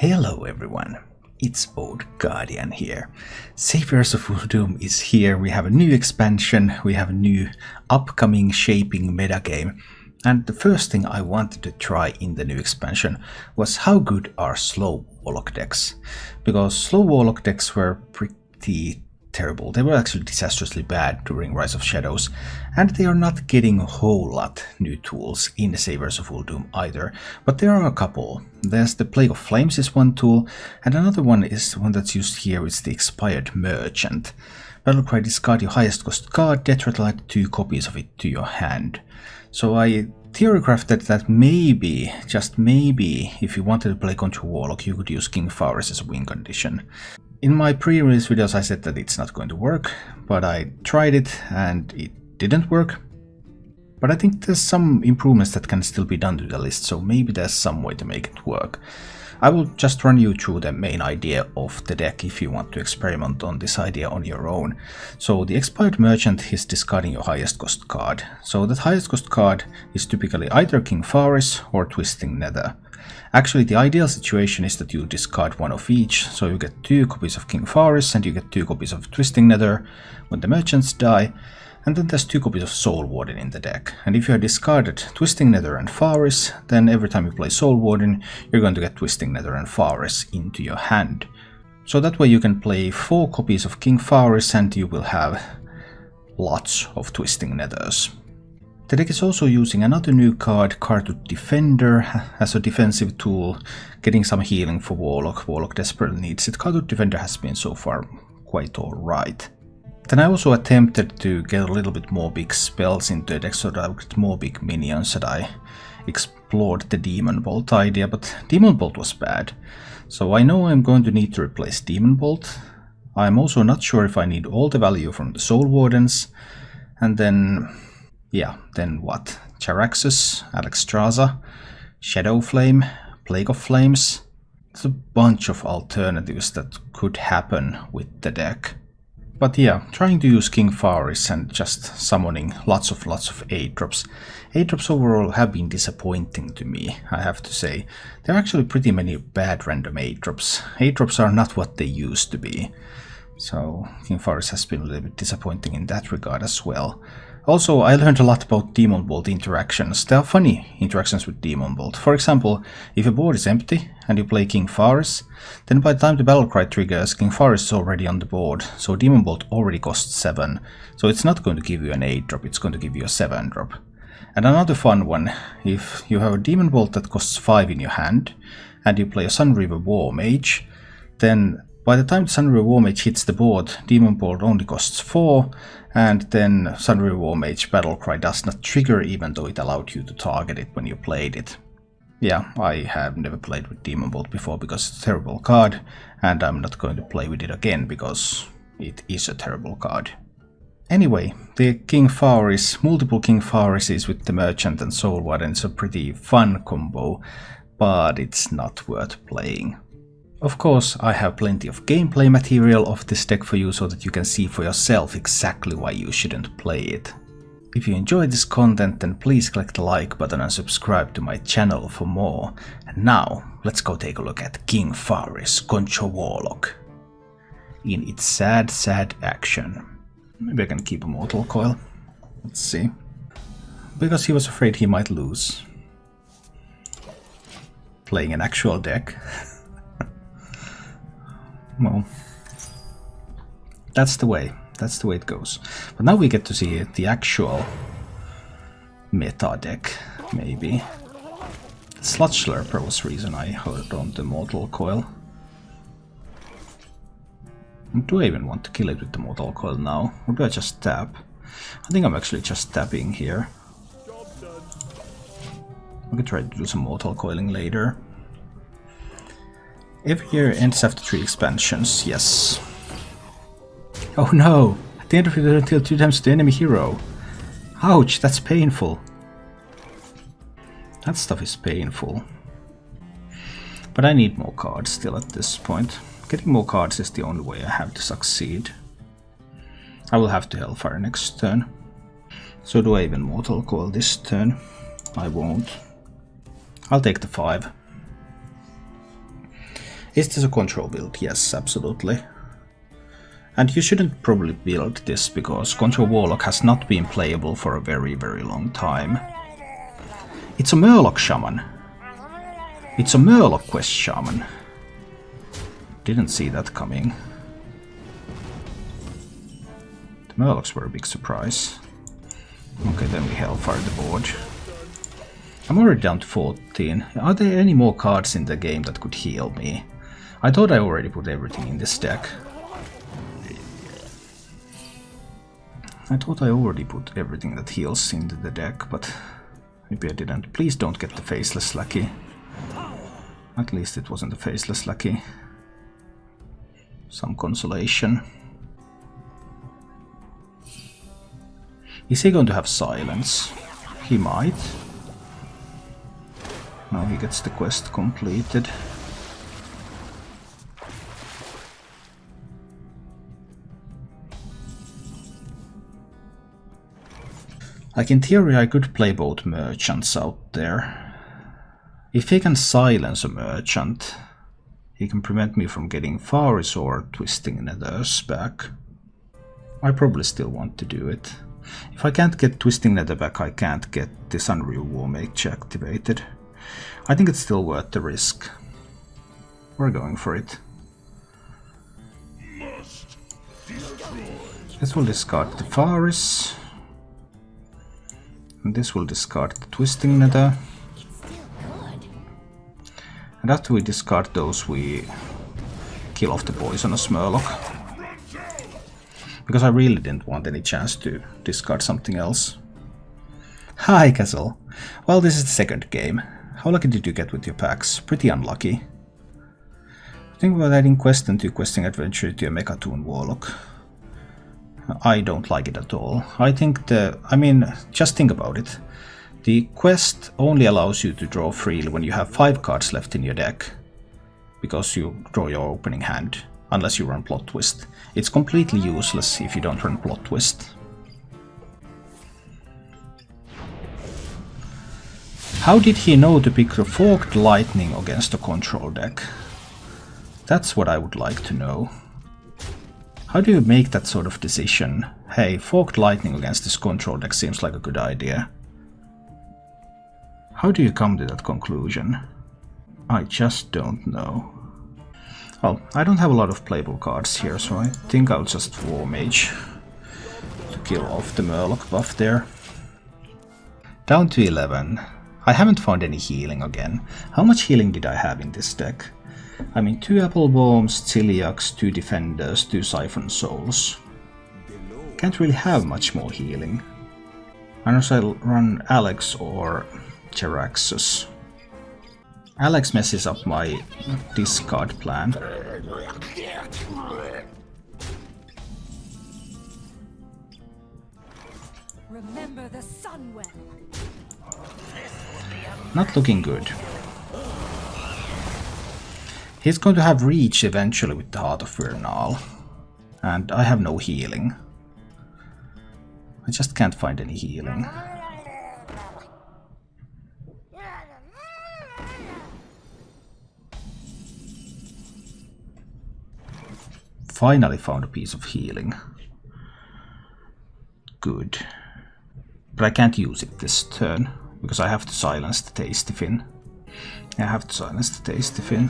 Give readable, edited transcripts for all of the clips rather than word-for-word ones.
Hello everyone, it's Old Guardian here. Saviors of Uldum is here, we have a new expansion, we have a new upcoming shaping metagame. And the first thing I wanted to try in the new expansion was how good are slow Warlock decks. Because slow Warlock decks were pretty terrible. They were actually disastrously bad during Rise of Shadows, and they are not getting a whole lot new tools in the Saviors of Uldum either, but there are a couple. There's the Plague of Flames is one tool, and another one is the one that's used here is the Expired Merchant. Battlecry, discard your highest cost card, death-rattle 2 copies of it to your hand. So I theorycrafted that maybe, just maybe, if you wanted to play Control Warlock, you could use King Phaoris as a win condition. In my pre-release videos I said that it's not going to work, but I tried it and it didn't work. But I think there's some improvements that can still be done to the list, so maybe there's some way to make it work. I will just run you through the main idea of the deck if you want to experiment on this idea on your own. So the Expired Merchant is discarding your highest cost card. So that highest cost card is typically either King Phaoris or Twisting Nether. Actually, the ideal situation is that you discard one of each, so you get 2 copies of King Phaoris and you get 2 copies of Twisting Nether when the merchants die, and then there's 2 copies of Soul Warden in the deck. And if you have discarded Twisting Nether and Phaoris, then every time you play Soul Warden, you're going to get Twisting Nether and Phaoris into your hand. So that way you can play 4 copies of King Phaoris and you will have lots of Twisting Nethers. The deck is also using another new card, Cartut Defender, as a defensive tool, getting some healing for Warlock. Warlock desperately needs it. Cartut Defender has been so far quite alright. Then I also attempted to get a little bit more big spells into the deck so that I would get more big minions, that I explored the Demon Bolt idea, but Demon Bolt was bad. So I know I'm going to need to replace Demon Bolt. I'm also not sure if I need all the value from the Soul Wardens, and then... yeah, then what? Charaxus, Alexstrasza, Shadow Flame, Plague of Flames. It's a bunch of alternatives that could happen with the deck. But yeah, trying to use King Phaoris and just summoning lots of 8-drops. 8-drops overall have been disappointing to me, I have to say. There are actually pretty many bad random 8-drops. 8-drops are not what they used to be. So King Phaoris has been a little bit disappointing in that regard as well. Also, I learned a lot about Demon Bolt interactions. There are funny interactions with Demon Bolt. For example, if a board is empty and you play King Phaoris, then by the time the Battlecry triggers, King Phaoris is already on the board, so Demon Bolt already costs 7. So it's not going to give you an 8-drop, it's going to give you a 7-drop. And another fun one, if you have a Demon Bolt that costs 5 in your hand, and you play a Sunriver War Mage, then by the time the Sunriver War Mage hits the board, Demon Bolt only costs 4, and then Sunriver War Mage Battlecry does not trigger even though it allowed you to target it when you played it. Yeah, I have never played with Demon Bolt before because it's a terrible card, and I'm not going to play with it again because it is a terrible card. Anyway, the King Phaoris, multiple King Phaorises with the Merchant and Soul Warden is a pretty fun combo, but it's not worth playing. Of course, I have plenty of gameplay material of this deck for you so that you can see for yourself exactly why you shouldn't play it. If you enjoy this content, then please click the like button and subscribe to my channel for more. And now, let's go take a look at King Phaoris, Control Warlock in its sad action. Maybe I can keep a Mortal Coil. Let's see. Because he was afraid he might lose. Playing an actual deck. Well, that's the way it goes. But now we get to see the actual meta deck, maybe. Sludge Slurper was the reason I held on the Mortal Coil. Do I even want to kill it with the Mortal Coil now? Or do I just tap? I think I'm actually just tapping here. I could try to do some Mortal Coiling later. Every year ends after 3 expansions, yes. Oh no! At the end of it, until 2 times the enemy hero. Ouch, that's painful. That stuff is painful. But I need more cards still at this point. Getting more cards is the only way I have to succeed. I will have to Hellfire next turn. So do I even Mortal Coil this turn? I won't. I'll take the 5. Is this a control build? Yes, absolutely. And you shouldn't probably build this, because Control Warlock has not been playable for a very, very long time. It's a Murloc Shaman. It's a Murloc Quest Shaman. Didn't see that coming. The Murlocs were a big surprise. Okay, then we Hellfire the board. I'm already down to 14. Are there any more cards in the game that could heal me? I thought I already put everything in this deck. I thought I already put everything that heals into the deck, but maybe I didn't. Please don't get the Faceless Lackey. At least it wasn't the Faceless Lackey. Some consolation. Is he going to have silence? He might. Now he gets the quest completed. Like, in theory I could play both merchants out there. If he can silence a merchant, he can prevent me from getting Phaoris or Twisting Nethers back. I probably still want to do it. If I can't get Twisting Nether back, I can't get this Unreal Warmage activated. I think it's still worth the risk. We're going for it. This will discard the Phaoris. And this will discard the Twisting Nether. And after we discard those, we kill off the Poisonous Murloc. Because I really didn't want any chance to discard something else. Hi, Castle. Well, this is the second game. How lucky did you get with your packs? Pretty unlucky. Think about adding Quest and 2 Questing Adventure to a Mechatoon Warlock. I don't like it at all. I think just think about it. The quest only allows you to draw freely when you have 5 cards left in your deck. Because you draw your opening hand. Unless you run Plot Twist. It's completely useless if you don't run Plot Twist. How did he know to pick the Forked Lightning against a control deck? That's what I would like to know. How do you make that sort of decision? Hey, Forked Lightning against this control deck seems like a good idea. How do you come to that conclusion? I just don't know. Well, I don't have a lot of playable cards here, so I think I'll just Warmage to kill off the Murloc buff there. Down to 11. I haven't found any healing again. How much healing did I have in this deck? I mean, 2 Apple Bombs, Ciliacs, 2 Defenders, 2 Siphon Souls. Can't really have much more healing. Unless I'll run Alex or Jaraxxus. Alex messes up my discard plan. Remember the Sunwell. Not looking good. He's going to have reach eventually with the Heart of Vernal. And I have no healing. I just can't find any healing. Finally found a piece of healing. Good. But I can't use it this turn, because I have to silence the Tasty Fin. I have to silence the Tasty Fin.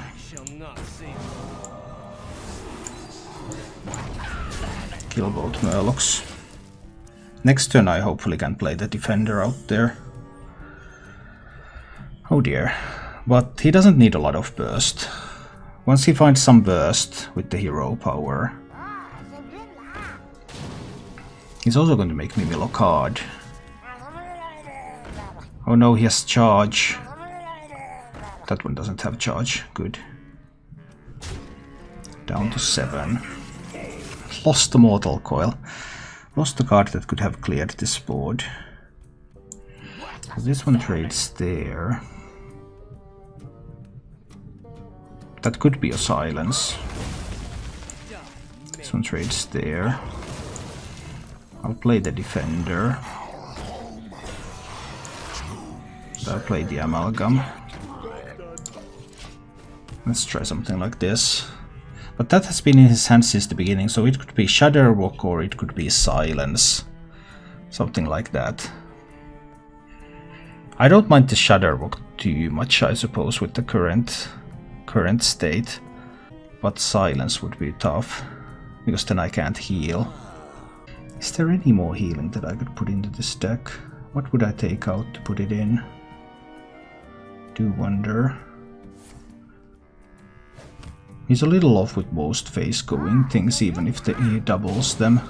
Kill both Murlocs. Next turn I hopefully can play the Defender out there. Oh dear. But he doesn't need a lot of burst. Once he finds some burst with the hero power, he's also going to make me mill a card. Oh no, he has charge. That one doesn't have charge. Good. Down to 7. Lost the Mortal Coil. Lost the card that could have cleared this board. So this one trades there. That could be a silence. This one trades there. I'll play the Defender. I'll play the Amalgam. Let's try something like this. But that has been in his hands since the beginning, so it could be Shudderwock or it could be Silence. Something like that. I don't mind the Shudderwock too much, I suppose, with the current state. But Silence would be tough, because then I can't heal. Is there any more healing that I could put into this deck? What would I take out to put it in? Do wonder. He's a little off with most face going things, even if he doubles them.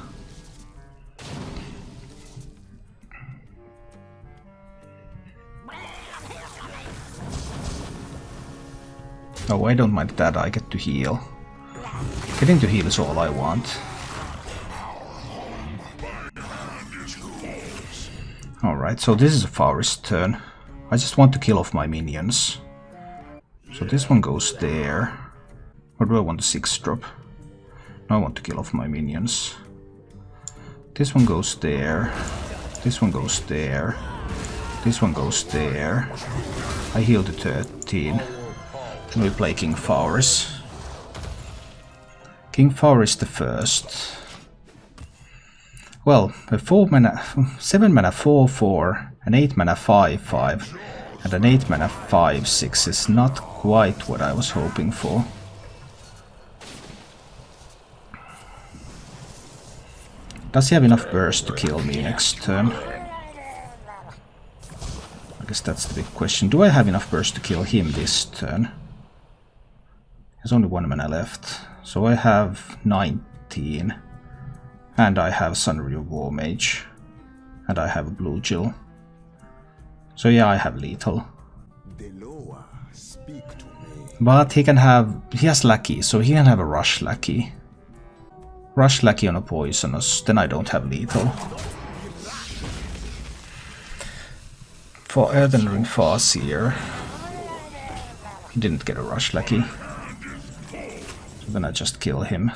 Oh, I don't mind that, I get to heal. Getting to heal is all I want. Alright, so this is a Phaoris turn. I just want to kill off my minions. So this one goes there. Or do I want a 6-drop? No, I want to kill off my minions. This one goes there. This one goes there. This one goes there. I heal to 13. And we play King Phaoris. King Phaoris the first. Well, a 7 mana 4/4, an 8 mana 5/5, and an 8 mana 5/6 is not quite what I was hoping for. Does he have enough burst to kill me next turn? I guess that's the big question. Do I have enough burst to kill him this turn? There's only 1 mana left, so I have 19. And I have Sunreal War Mage. And I have a Blue Jill. So yeah, I have lethal. But he has Lackey, so he can have a Rush Lackey. Rush Lackey on a Poisonous, then I don't have lethal. For Earthen Ring Farseer, he didn't get a Rush Lackey. So then I just kill him.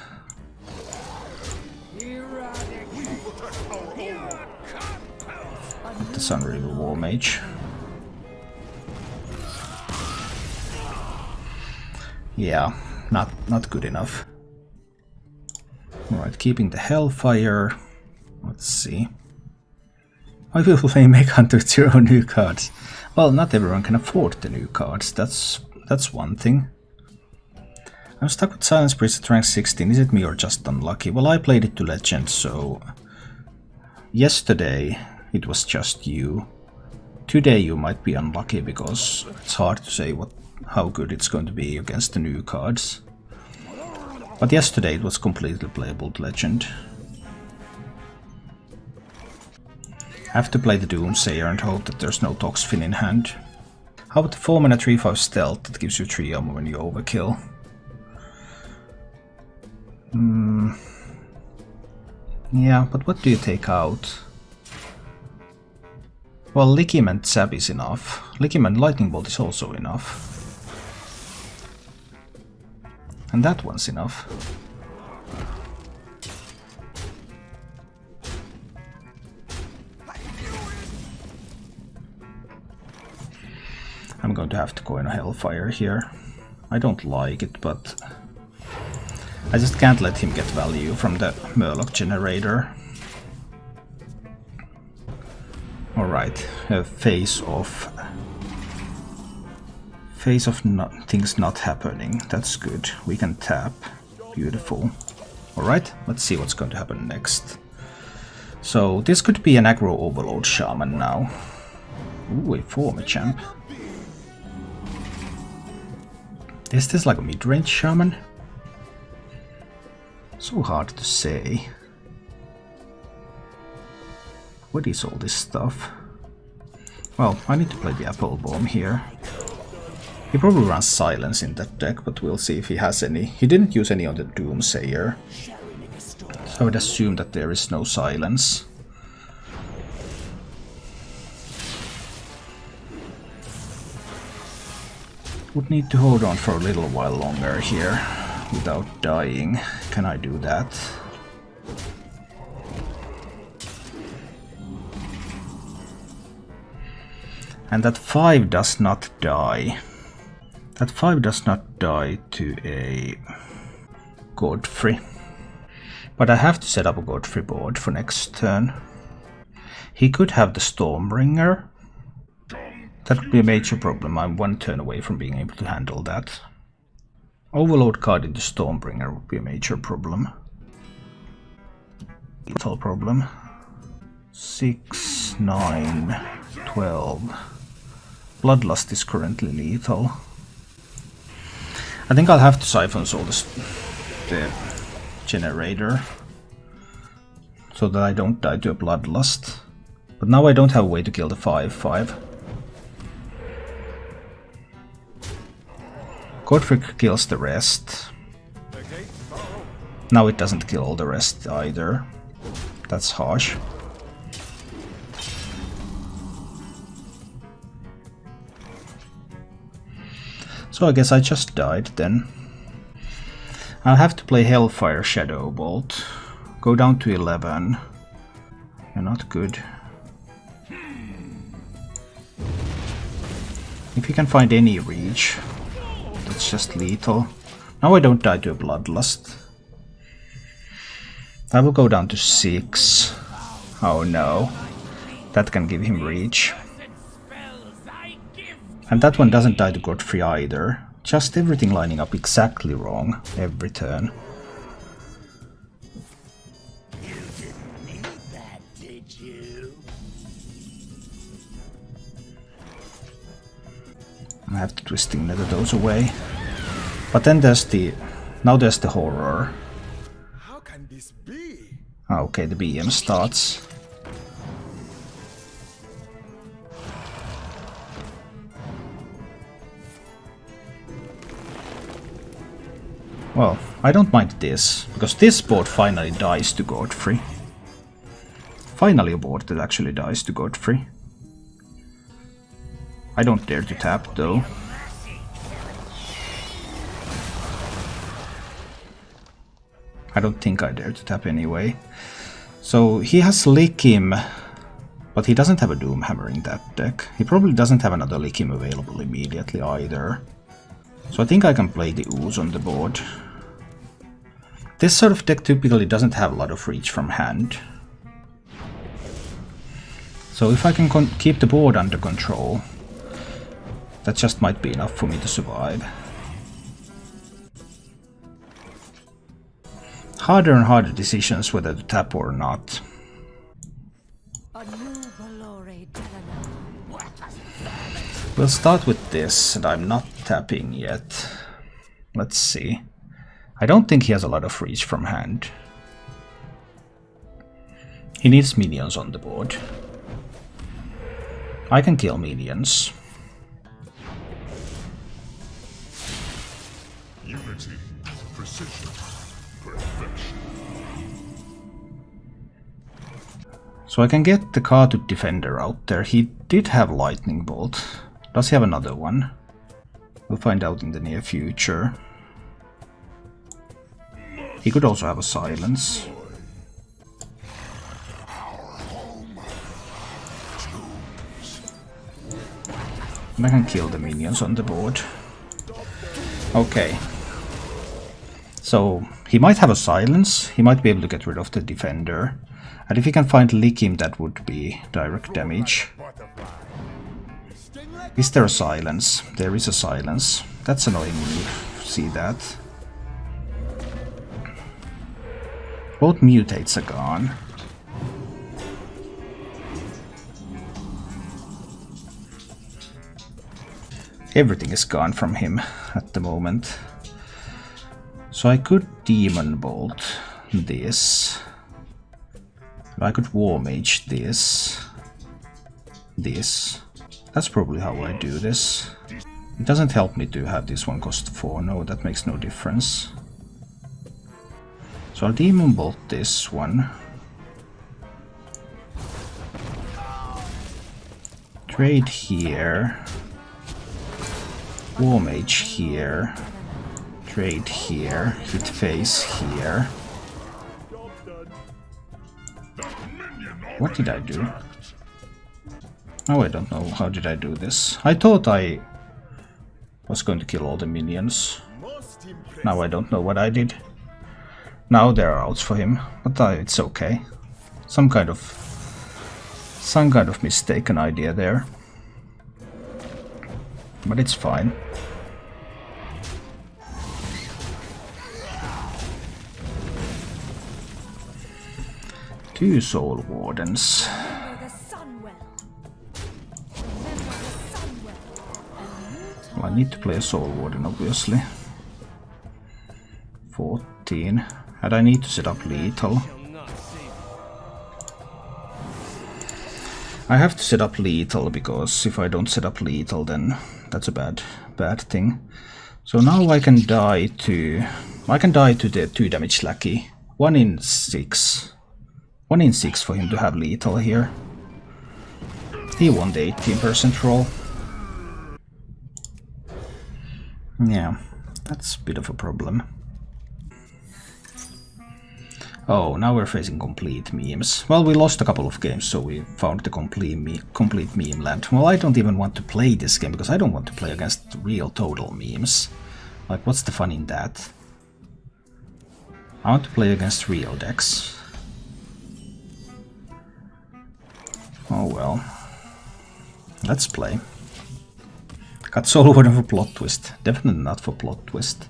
The Sunreal War Mage. Yeah, not good enough. Alright, keeping the Hellfire. Let's see. I will play Mech Hunter 0 new cards. Well, not everyone can afford the new cards, that's one thing. I'm stuck with Silence Priest at rank 16, is it me or just unlucky? Well, I played it to Legend, so... Yesterday it was just you. Today you might be unlucky because it's hard to say how good it's going to be against the new cards. But yesterday it was completely playable to Legend. I have to play the Doomsayer and hope that there's no Toxfin in hand. How about the 4 mana 3/5 stealth that gives you 3 armor when you overkill? Yeah, but what do you take out? Well, Ligament Zap is enough. Ligament Lightning Bolt is also enough. And that one's enough. I'm going to have to go in a Hellfire here. I don't like it, but I just can't let him get value from the Murloc generator. Alright, phase of things not happening. That's good. We can tap. Beautiful. Alright, let's see what's going to happen next. So this could be an aggro overload shaman now. Ooh, a former champ. Is this like a mid-range shaman? So hard to say. What is all this stuff? Well, I need to play the Apple Bomb here. He probably runs Silence in that deck, but we'll see if he has any. He didn't use any on the Doomsayer, so I would assume that there is no Silence. Would need to hold on for a little while longer here without dying. Can I do that? And that 5 does not die. That 5 does not die to a Godfrey. But I have to set up a Godfrey board for next turn. He could have the Stormbringer. That would be a major problem. I'm one turn away from being able to handle that. Overload card into Stormbringer would be a major problem. Lethal problem. 6, 9, 12. Bloodlust is currently lethal. I think I'll have to siphon all the generator so that I don't die to a Bloodlust. But now I don't have a way to kill the 5/5. Godfrey kills the rest. Now it doesn't kill all the rest either. That's harsh. So I guess I just died then. I'll have to play Hellfire Shadow Bolt. Go down to 11. You're not good. If you can find any reach, that's just lethal. Now I don't die to a Bloodlust. I will go down to 6. Oh no. That can give him reach. And that one doesn't die to Godfrey either. Just everything lining up exactly wrong every turn. You didn't need that, did you? I have to Twisting Nether those away. But then there's the... Now there's the Horror. How can this be? Ah, okay, the BM starts. Well, I don't mind this, because this board finally dies to Godfrey. Finally a board that actually dies to Godfrey. I don't dare to tap though. I don't think I dare to tap anyway. So he has Lickim, but he doesn't have a Doomhammer in that deck. He probably doesn't have another Lickim available immediately either. So I think I can play the Ooze on the board. This sort of deck typically doesn't have a lot of reach from hand. So if I can keep the board under control, that just might be enough for me to survive. Harder and harder decisions whether to tap or not. We'll start with this, and I'm not tapping yet. Let's see. I don't think he has a lot of reach from hand. He needs minions on the board. I can kill minions. Unity, precision, perfection. So I can get the Khatud Defender out there. He did have Lightning Bolt. Does he have another one? We'll find out in the near future. He could also have a Silence. And I can kill the minions on the board. Okay. So he might have a Silence. He might be able to get rid of the Defender. And if he can find Lickim, that would be direct damage. Is there a Silence? There is a Silence. That's annoying when you see that. Both mutates are gone. Everything is gone from him at the moment. So I could Demon Bolt this. I could War Mage this. This. That's probably how I do this. It doesn't help me to have this one cost 4. No, that makes no difference. So I'll Demon Bolt this one. Trade here. War Mage here. Trade here. Hit face here. What did I do? Oh, I don't know. How did I do this? I thought I was going to kill all the minions. Now I don't know what I did. Now there are outs for him, but it's okay. Some kind of mistaken idea there. But it's fine. Two Soul Wardens. Remember the Sunwell. Remember the Sunwell. Well, I need to play a Soul Warden, obviously. 14. And I need to set up lethal. I have to set up lethal, because if I don't set up lethal, then that's a bad thing. So now I can die to the 2 damage lackey. 1 in 6. 1 in 6 for him to have lethal here. He won the 18% roll. Yeah, that's a bit of a problem. Oh, now we're facing complete memes. Well, we lost a couple of games, so we found the complete meme land. Well, I don't even want to play this game, because I don't want to play against real total memes. Like, what's the fun in that? I want to play against real decks. Oh well. Let's play. Got Soul Warden for plot twist. Definitely not for plot twist.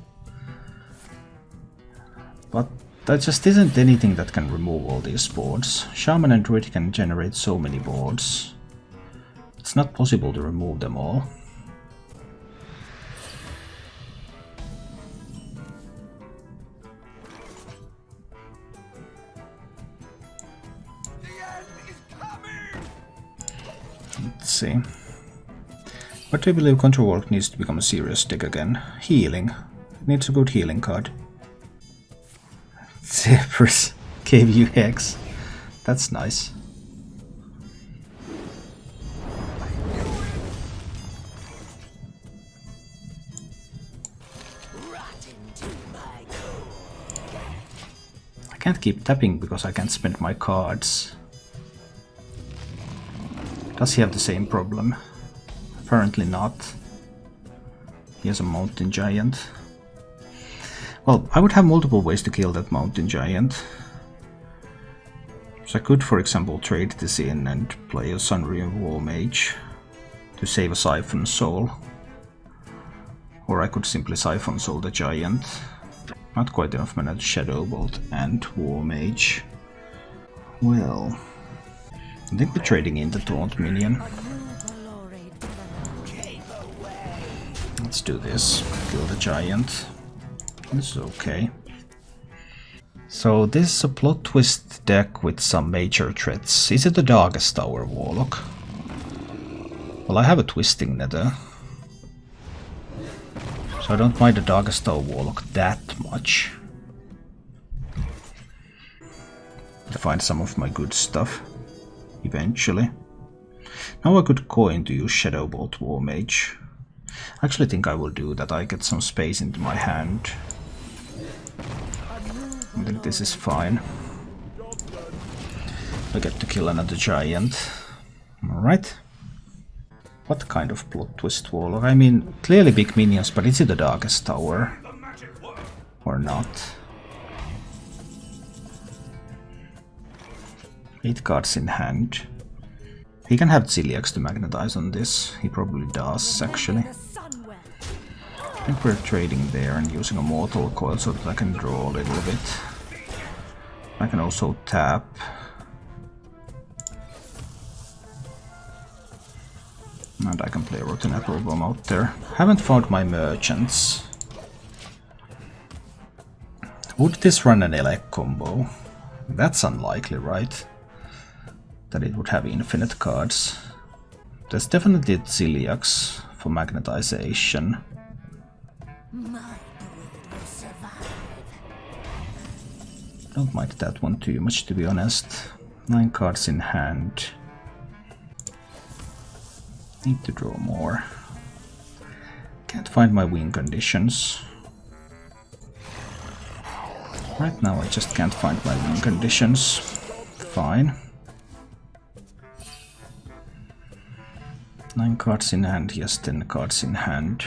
But there just isn't anything that can remove all these boards. Shaman and Druid can generate so many boards. It's not possible to remove them all. Let's see. What do you believe Control Warlock needs to become a serious deck again? Healing. It needs a good healing card. Saviors gave you Hex. That's nice. I can't keep tapping because I can't spend my cards. Does he have the same problem? Apparently not. He has a mountain giant. Well, I would have multiple ways to kill that mountain giant. So I could, for example, trade this in and play a Sunreal War Mage to save a Siphon Soul. Or I could simply Siphon Soul the giant. Not quite enough mana to Shadow Bolt and War Mage. Well, I think we're trading in the Taunt minion. Let's do this. Kill the giant. This is okay. So this is a plot twist deck with some major threats. Is it the Darkest Tower Warlock? Well, I have a Twisting Nether, so I don't mind the Darkest Tower Warlock that much. To find some of my good stuff eventually. Now I could coin to use Shadow Bolt War Mage. I actually think I will do that. I get some space into my hand. I think this is fine. I get to kill another giant. Alright. What kind of plot twist warlock? I mean, clearly big minions, but is it the Darkest Tower? Or not? 8 cards in hand. He can have Ziliax to magnetize on this. He probably does, actually. I think we're trading there and using a Mortal Coil so that I can draw a little bit. I can also tap. And I can play Rotten Apple Bomb out there. Haven't found my merchants. Would this run an Elec combo? That's unlikely, right? That it would have infinite cards. There's definitely Ziliax for magnetization. Don't mind that one too much, to be honest. 9 cards in hand. Need to draw more. Can't find my win conditions. Right now I just can't find my win conditions. Fine. 9 cards in hand, yes, 10 cards in hand.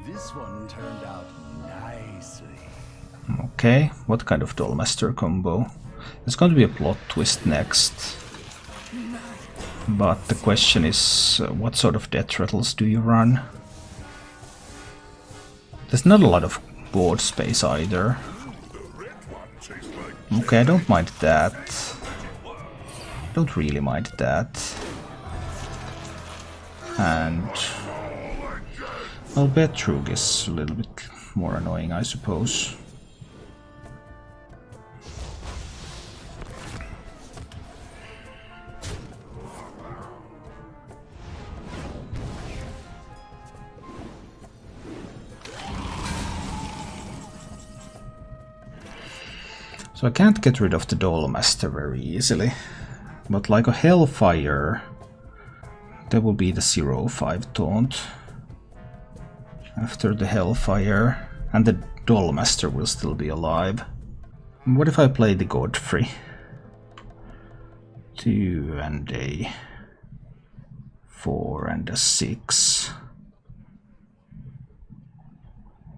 This one turned out Okay, what kind of Dollmaster combo? There's going to be a plot twist next. But the question is, what sort of death rattles do you run? There's not a lot of board space either. Okay, I don't mind that. Don't really mind that. And... well, Betrug is a little bit more annoying, I suppose. So I can't get rid of the Dollmaster very easily, but like a Hellfire, there will be the 0-5 taunt after the Hellfire, and the Dollmaster will still be alive. What if I play the Godfrey? 2 and a 4 and a 6.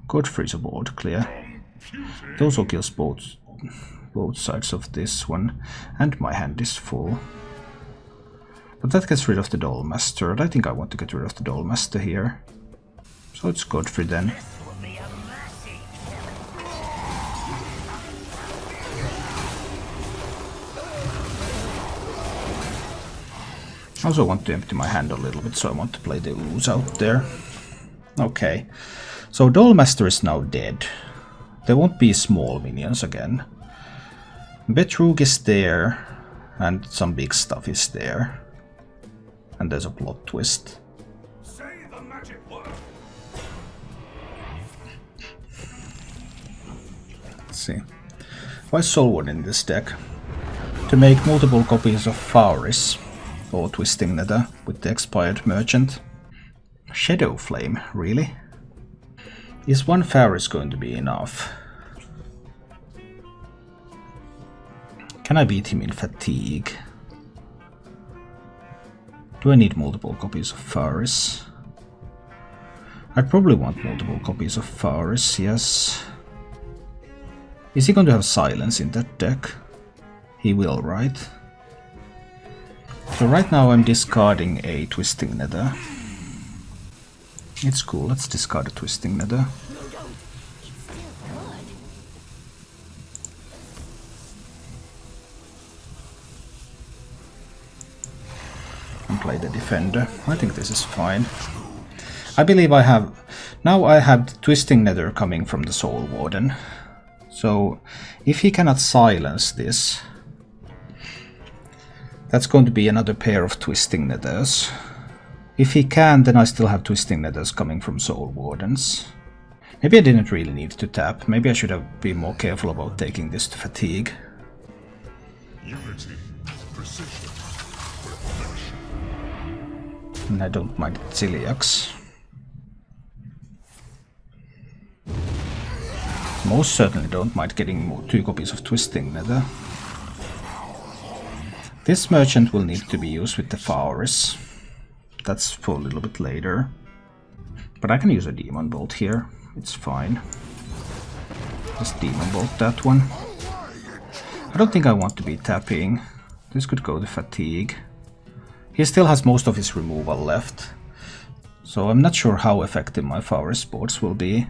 Godfrey's a board clear. It also kills both sides of this one, and my hand is full. But that gets rid of the Dollmaster, and I think I want to get rid of the Dollmaster here. So it's Godfrey then. I also want to empty my hand a little bit, so I want to play the Ooze out there. Okay, so Dollmaster is now dead. There won't be small minions again. Betrug is there, and some big stuff is there. And there's a plot twist. Say the magic word. Let's see. Why is Soulward in this deck? To make multiple copies of Phaoris, or Twisting Nether with the expired merchant. Shadow Flame, really? Is one Phaoris going to be enough? Can I beat him in fatigue? Do I need multiple copies of Phaoris? I'd probably want multiple copies of Phaoris, yes. Is he going to have silence in that deck? He will, right? So right now I'm discarding a Twisting Nether. It's cool, let's discard a Twisting Nether. And play the Defender. I think this is fine. I believe I have... now I have the Twisting Nether coming from the Soul Warden. So if he cannot silence this, that's going to be another pair of Twisting Nethers. If he can, then I still have Twisting Nethers coming from Soul Wardens. Maybe I didn't really need to tap. Maybe I should have been more careful about taking this to fatigue. Unity, precision, perfection. And I don't mind Celiacs. Most certainly don't mind getting 2 copies of Twisting Nether. This merchant will need to be used with the Phaoris. That's for a little bit later. But I can use a Demon Bolt here. It's fine. Just Demon Bolt that one. I don't think I want to be tapping. This could go to fatigue. He still has most of his removal left. So I'm not sure how effective my Phaoris boards will be.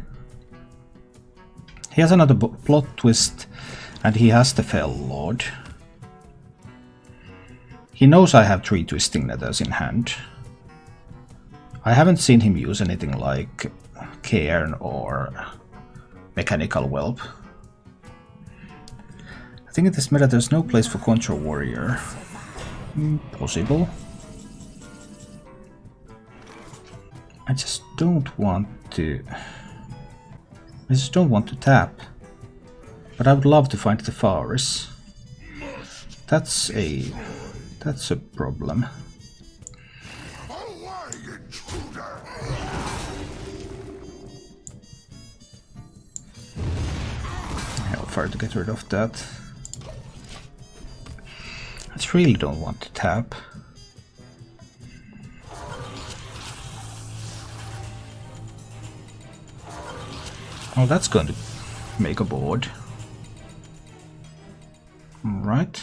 He has another plot twist, and he has the Fell Lord. He knows I have 3 Twisting Nethers in hand. I haven't seen him use anything like Cairn or Mechanical Whelp. I think in this meta there's no place for Control Warrior. Possible. I just don't want to... I just don't want to tap. But I would love to find the Phaoris. That's a problem. Hellfire to get rid of that. I just really don't want to tap. Oh, that's going to make a board. Right.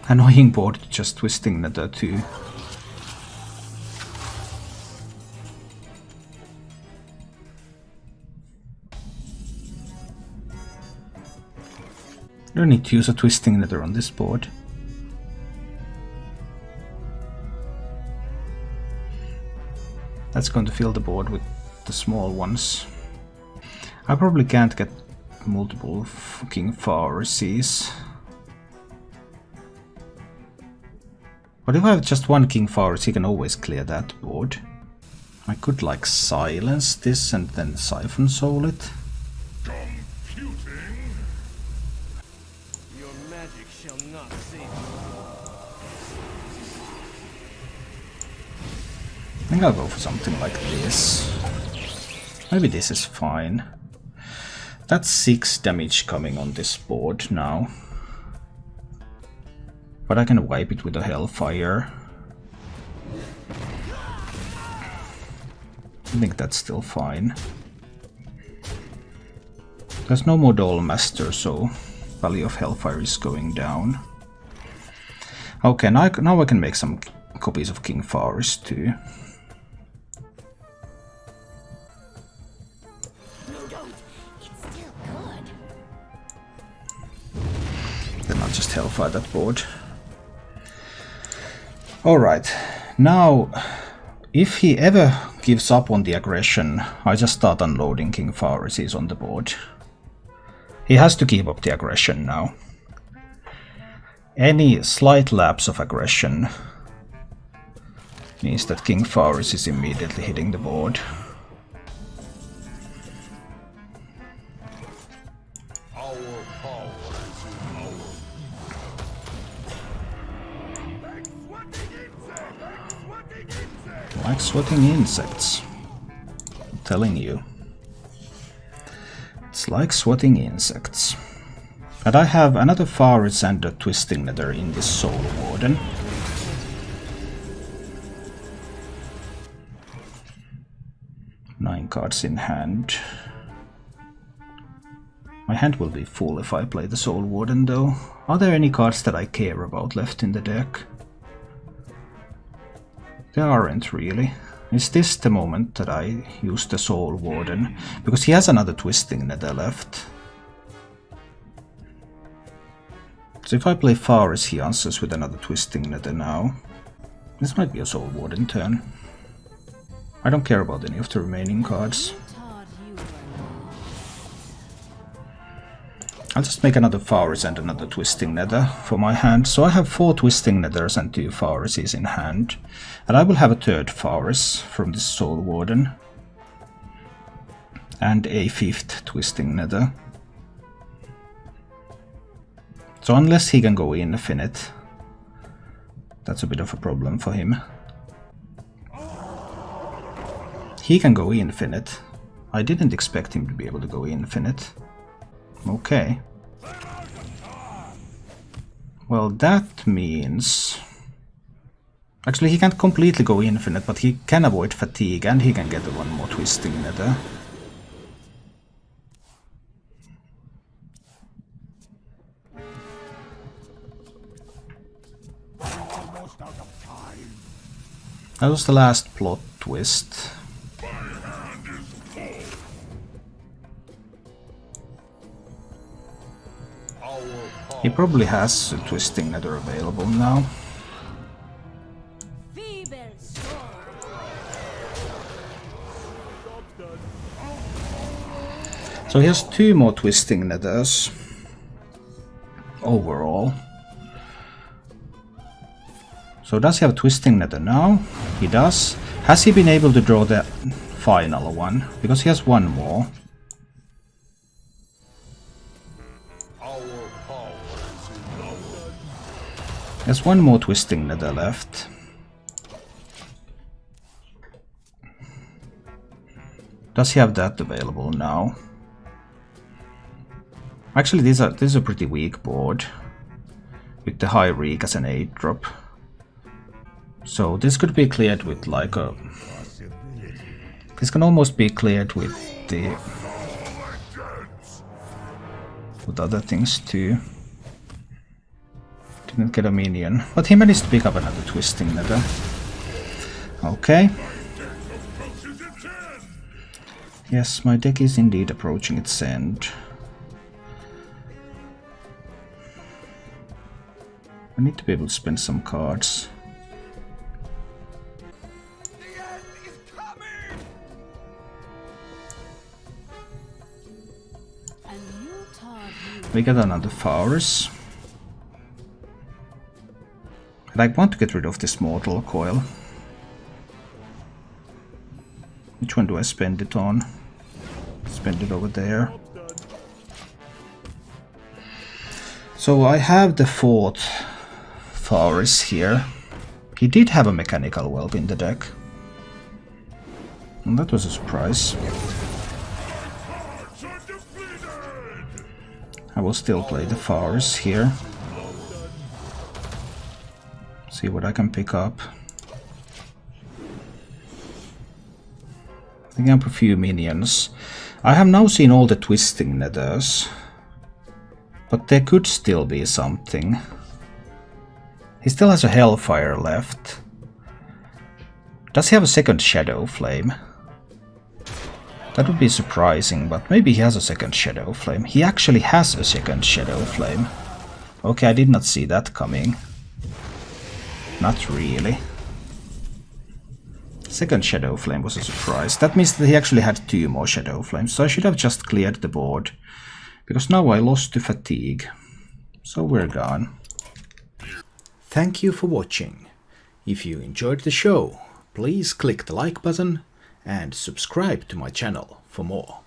Annoying board, just twisting nether too. Don't need to use a twisting nether on this board. That's going to fill the board with the small ones. I probably can't get multiple fucking Phaorises. But if I have just one King Phaoris, he can always clear that board. I could like silence this and then Siphon Soul it. Computing. Your magic shall not save I think I'll go for something like this. Maybe this is fine. That's 6 damage coming on this board now. But I can wipe it with a Hellfire. I think that's still fine. There's no more Doll Master, so value of Hellfire is going down. Okay, now I can make some copies of King Phaoris too. Then I'll just Hellfire that board. Alright, now if he ever gives up on the aggression, I just start unloading King Phaoris on the board. He has to keep up the aggression now. Any slight lapse of aggression means that King Phaoris is immediately hitting the board. Like sweating insects. I'm telling you. It's like sweating insects. And I have another Phaoris and a Twisting Nether in this Soul Warden. Nine cards in hand. My hand will be full if I play the Soul Warden though. Are there any cards that I care about left in the deck? There aren't really. Is this the moment that I use the Soul Warden? Because he has another Twisting Nether left. So if I play Phaoris, he answers with another Twisting Nether now. This might be a Soul Warden turn. I don't care about any of the remaining cards. I'll just make another Phaoris and another Twisting Nether for my hand. So I have 4 Twisting Nethers and 2 Phaorises in hand. And I will have a third Phaoris from this Soul Warden. And a 5th Twisting Nether. So unless he can go infinite, that's a bit of a problem for him. He can go infinite. I didn't expect him to be able to go infinite. Okay. Well, that means... Actually, he can't completely go infinite, but he can avoid fatigue and he can get one more Twisting Nether. That was the last plot twist. He probably has a Twisting Nether available now. So he has 2 more Twisting Nethers overall. So does he have a Twisting Nether now? He does. Has he been able to draw the final one? Because he has 1 more. There's 1 more Twisting Nether left. Does he have that available now? Actually, this is a pretty weak board with the high reek as an 8-drop. So this could be cleared with like a... This can almost be cleared with the with other things too. Didn't get a minion, but he managed to pick up another Twisting Nether. Okay. Yes, my deck is indeed approaching its end. I need to be able to spend some cards. We got another Phaoris. And I want to get rid of this Mortal Coil. Which one do I spend it on? Spend it over there. So I have the 4th Phaoris here. He did have a Mechanical Whelp in the deck. And that was a surprise. I will still play the Phaoris here. See what I can pick up. I think I have a few minions. I have now seen all the Twisting Nethers. But there could still be something. He still has a Hellfire left. Does he have a second Shadow Flame? That would be surprising, but maybe he has a second Shadow Flame. He actually has a second Shadow Flame. Okay, I did not see that coming. Not really. Second Shadow Flame was a surprise. That means that he actually had 2 more Shadow Flames, so I should have just cleared the board. Because now I lost to fatigue. So we're gone. Thank you for watching. If you enjoyed the show, please click the like button and subscribe to my channel for more.